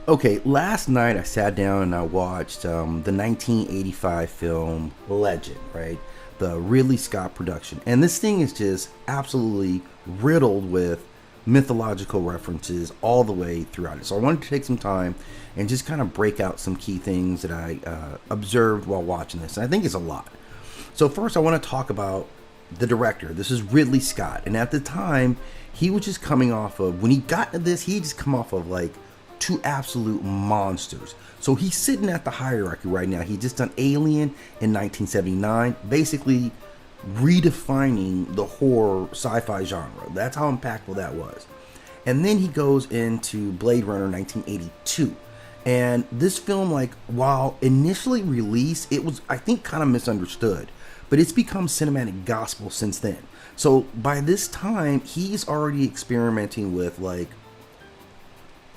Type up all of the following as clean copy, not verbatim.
Okay, last night I sat down and I watched the 1985 film Legend, right? The Ridley Scott production. And this thing is just absolutely riddled with mythological references all the way throughout it. So I wanted to take some time and just kind of break out some key things that I observed while watching this. And I think it's a lot. So first I want to talk about the director. This is Ridley Scott. And at the time, he was just coming off of, when he got to this, he just come off of like two absolute monsters. So he's sitting at the hierarchy right now. He just done Alien in 1979, basically redefining the horror sci-fi genre. That's how impactful that was. And then he goes into Blade Runner 1982. And this film, like, while initially released, it was, I think, kind of misunderstood. But it's become cinematic gospel since then. So by this time, he's already experimenting with, like,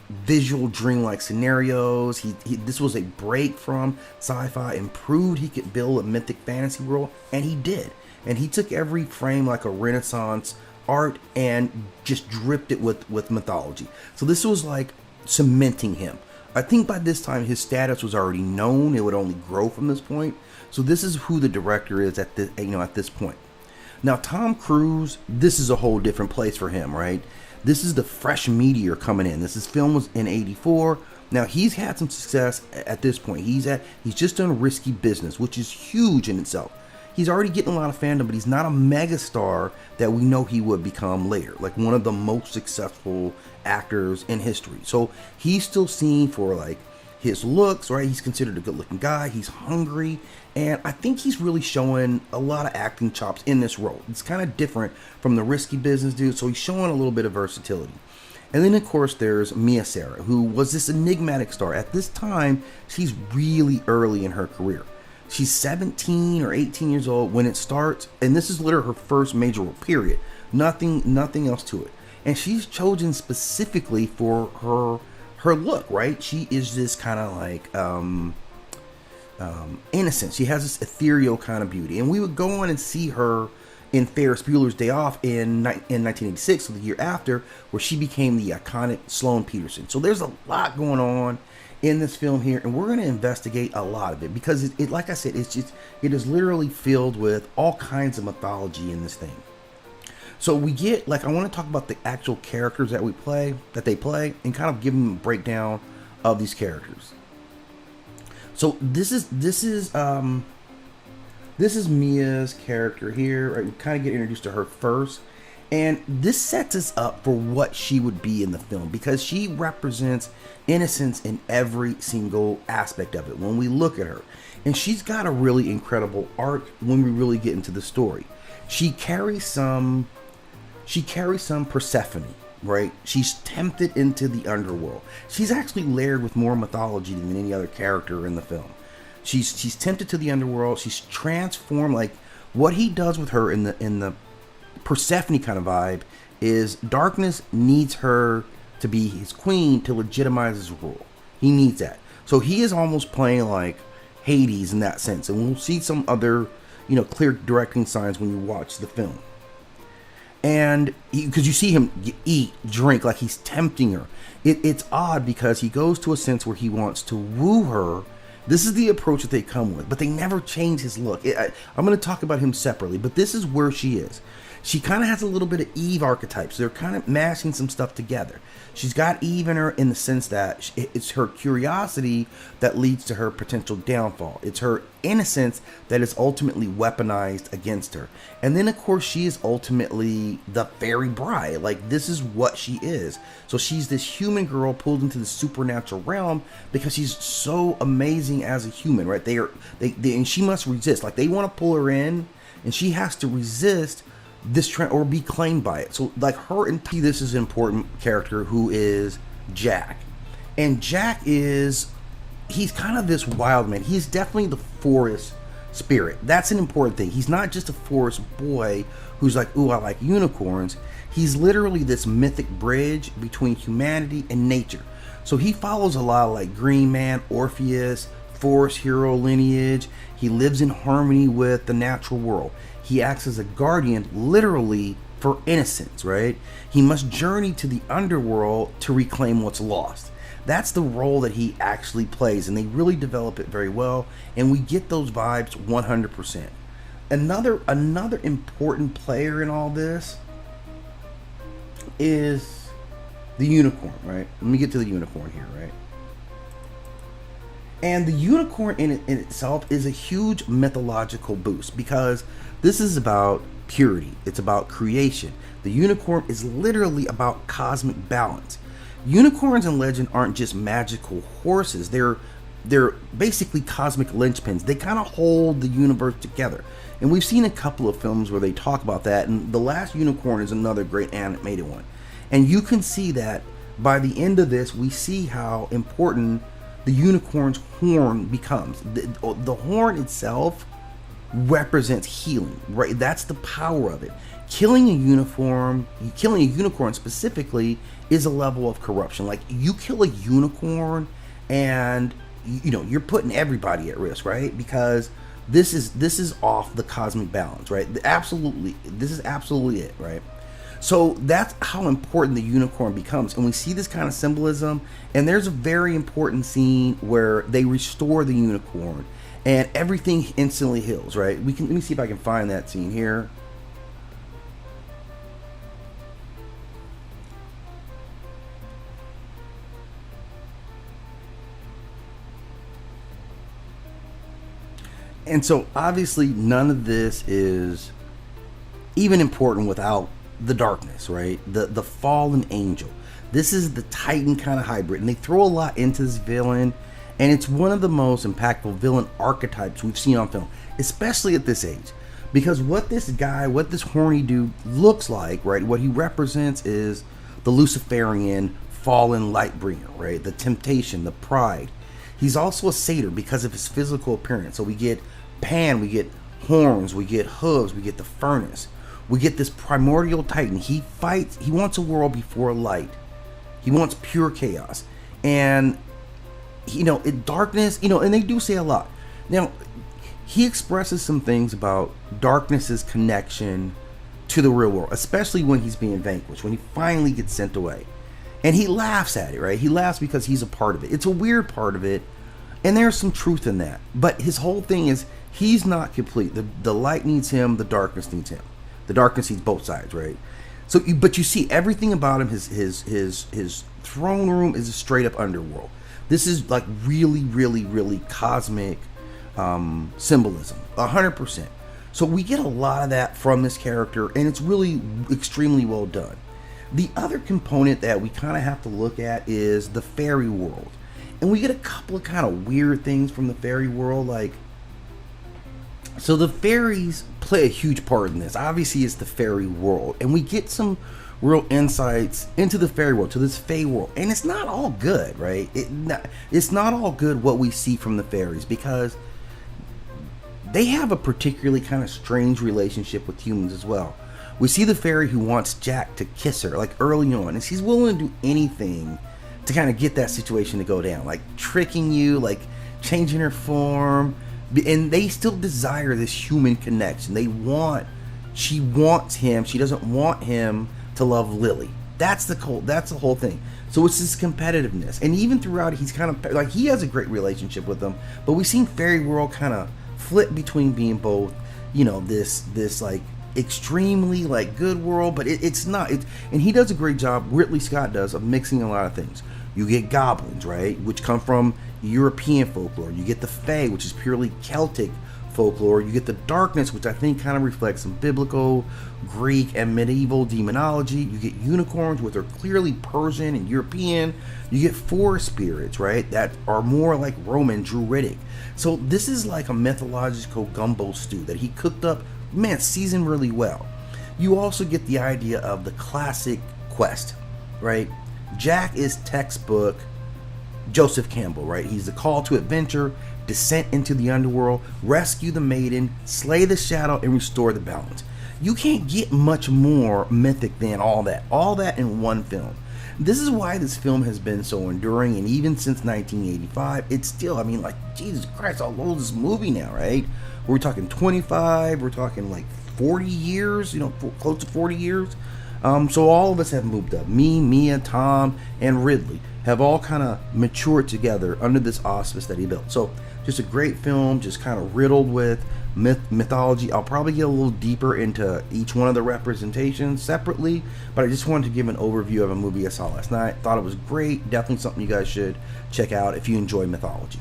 visual dreamlike scenarios. This was a break from sci-fi and proved he could build a mythic fantasy world, and he did. And he took every frame like a Renaissance art and just dripped it with mythology. So this was like cementing him. I think by this time his status was already known. It would only grow from this point. So this is who the director is at this point. Now Tom Cruise, this is a whole different place for him, right? This is the fresh meteor coming in. This film was in '84. Now he's had some success at this point. He's just done Risky Business, which is huge in itself. He's already getting a lot of fandom, but he's not a megastar that we know he would become later, like one of the most successful actors in history. So he's still seen for like his looks, right? He's considered a good-looking guy. He's hungry, and I think he's really showing a lot of acting chops in this role. It's kind of different from the Risky Business dude, so he's showing a little bit of versatility. And then, of course, there's Sara, who was this enigmatic star. At this time, she's really early in her career. She's 17 or 18 years old when it starts, and this is literally her first major role, period. Nothing else to it. And she's chosen specifically for her look, right? She is this kind of like innocent. She has this ethereal kind of beauty. And we would go on and see her in Ferris Bueller's Day Off in 1986, so the year after, where she became the iconic Sloane Peterson. So there's a lot going on in this film here, and we're going to investigate a lot of it because it like I said, it is literally filled with all kinds of mythology in this thing. So we get, like, I want to talk about the actual characters that they play, and kind of give them a breakdown of these characters. So this is Mia's character here, right? We kind of get introduced to her first, and this sets us up for what she would be in the film, because she represents innocence in every single aspect of it when we look at her. And she's got a really incredible arc when we really get into the story. She carries some Persephone, right? She's tempted into the underworld. She's actually layered with more mythology than any other character in the film. She's tempted to the underworld. She's transformed. Like, what he does with her in the Persephone kind of vibe is darkness needs her to be his queen to legitimize his rule. He needs that. So he is almost playing like Hades in that sense. And we'll see some other, clear directing signs when you watch the film. And because you see him eat, drink, like he's tempting her. It's odd because he goes to a sense where he wants to woo her. This is the approach that they come with, but they never change his look. I'm going to talk about him separately, but this is where she is. She kind of has a little bit of Eve archetypes. They're kind of mashing some stuff together. She's got Eve in her in the sense that it's her curiosity that leads to her potential downfall. It's her innocence that is ultimately weaponized against her. And then, of course, she is ultimately the fairy bride. Like, this is what she is. So she's this human girl pulled into the supernatural realm because she's so amazing as a human, right? And she must resist. Like, they want to pull her in, and she has to resist this trend or be claimed by it. So like her, and this is an important character who is Jack. And Jack he's kind of this wild man. He's definitely the forest spirit. That's an important thing. He's not just a forest boy who's like, ooh, I like unicorns. He's literally this mythic bridge between humanity and nature. So he follows a lot of like Green Man, Orpheus, forest hero lineage. He lives in harmony with the natural world. He acts as a guardian, literally, for innocence, right? He must journey to the underworld to reclaim what's lost. That's the role that he actually plays, and they really develop it very well, and we get those vibes 100%. Another important player in all this is the unicorn, right? Let me get to the unicorn here, right? And the unicorn in itself is a huge mythological boost because this is about purity. It's about creation. The unicorn is literally about cosmic balance. Unicorns in legend aren't just magical horses. They're basically cosmic linchpins. They kind of hold the universe together. And we've seen a couple of films where they talk about that. And The Last Unicorn is another great animated one. And you can see that by the end of this, we see how important the unicorn's horn becomes. The horn itself represents healing, right? That's the power of it. Killing a unicorn specifically is a level of corruption. Like, you kill a unicorn and you're putting everybody at risk, right? Because this is off the cosmic balance, right? This is absolutely it, right? So that's how important the unicorn becomes. And we see this kind of symbolism, and there's a very important scene where they restore the unicorn and everything instantly heals, right? Let me see if I can find that scene here. And so obviously none of this is even important without the darkness, right? The fallen angel. This is the Titan kind of hybrid, and they throw a lot into this villain, and it's one of the most impactful villain archetypes we've seen on film, especially at this age. Because what this horny dude looks like, right? What he represents is the Luciferian fallen light bringer, right? The temptation, the pride. He's also a satyr because of his physical appearance. So we get Pan, we get horns, we get hooves, we get the furnace. We get this primordial Titan. He wants a world before light. He wants pure chaos. And, darkness, and they do say a lot. Now, he expresses some things about darkness's connection to the real world, especially when he's being vanquished, when he finally gets sent away. And he laughs at it, right? He laughs because he's a part of it. It's a weird part of it, and there's some truth in that. But his whole thing is he's not complete. The light needs him, the darkness needs him. The darkness needs both sides, right? So, but you see everything about him. His throne room is a straight up underworld. This is like really, really, really cosmic symbolism, 100%. So we get a lot of that from this character, and it's really extremely well done. The other component that we kind of have to look at is the fairy world, and we get a couple of kind of weird things from the fairy world, like. So the fairies play a huge part in this. Obviously, it's the fairy world, and we get some real insights into the fairy world, to this fae world, and it's not all good, right? It's not all good what we see from the fairies, because they have a particularly kind of strange relationship with humans as well. We see the fairy who wants Jack to kiss her, like early on, and she's willing to do anything to kind of get that situation to go down, like tricking you, like changing her form. And they still desire this human connection. She wants him. She doesn't want him to love Lily. That's the whole thing. So it's this competitiveness. And even throughout, he's kind of like, he has a great relationship with them. But we've seen fairy world kind of flip between being both, this like extremely like good world, but it's not. And he does a great job. Ridley Scott does, of mixing a lot of things. You get goblins, right, which come from European folklore. You get the fae, which is purely Celtic folklore. You get the darkness, which I think kind of reflects some biblical, Greek, and medieval demonology. You get unicorns, which are clearly Persian and European. You get forest spirits, right, that are more like Roman, Druidic. So this is like a mythological gumbo stew that he cooked up, seasoned really well. You also get the idea of the classic quest, right? Jack is textbook Joseph Campbell, right? He's the call to adventure, descent into the underworld, rescue the maiden, slay the shadow, and restore the balance. You can't get much more mythic than all that in one film. This is why this film has been so enduring, and even since 1985, it's still, Jesus Christ, how old is this movie now, right? We're talking 25, we're talking like 40 years, close to 40 years. So all of us have moved up. Me, Mia, Tom, and Ridley have all kind of matured together under this auspice that he built. So just a great film, just kind of riddled with mythology. I'll probably get a little deeper into each one of the representations separately, but I just wanted to give an overview of a movie I saw last night. Thought it was great. Definitely something you guys should check out if you enjoy mythology.